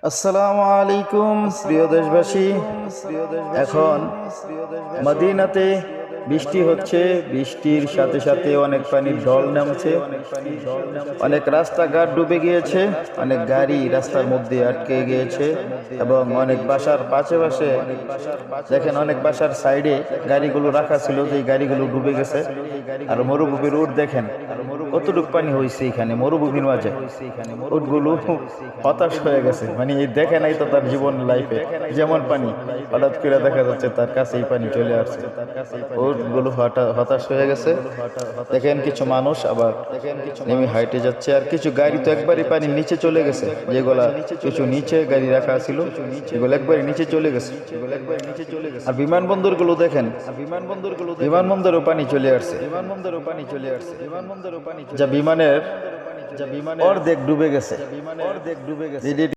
আসসালামু আলাইকুম প্রিয় দেশবাসী। এখন মদিনাতে বৃষ্টি হচ্ছে, বৃষ্টির সাথে সাথে অনেক পানির ঢল নামছে, অনেক রাস্তাঘাট ডুবে গিয়েছে, অনেক গাড়ি রাস্তার মধ্যে আটকে গিয়েছে এবং অনেক বাসার পাশে পাশে দেখেন অনেক বাসার সাইডে গাড়িগুলো রাখা ছিল, যে গাড়িগুলো ডুবে গেছে। আর মরুভূমির উট দেখেন কতটুকু পানি হয়েছে এখানে মরুভূমির মাঝে। উটগুলো হতাশ হয়ে গেছে, মানে এই দেখে নাই তো তার জীবন লাইফে যেমন পানি, হঠাৎ করে দেখা যাচ্ছে তার কাছে এই পানি চলে আসছে। উটগুলো হতাশ হয়ে গেছে। দেখেন কিছু মানুষ আবার নেমে হাইটে যাচ্ছে, আর কিছু গাড়ি তো একবারই পানির নিচে চলে গেছে, যেগুলা কিছু নিচে গাড়ি রাখা ছিল সেগুলো একবারই নিচে চলে গেছে। আর বিমানবন্দর গুলো দেখেন, বিমানবন্দরও পানি চলে আসছে, যা বিমানের অর্ধেক ডুবে গেছে।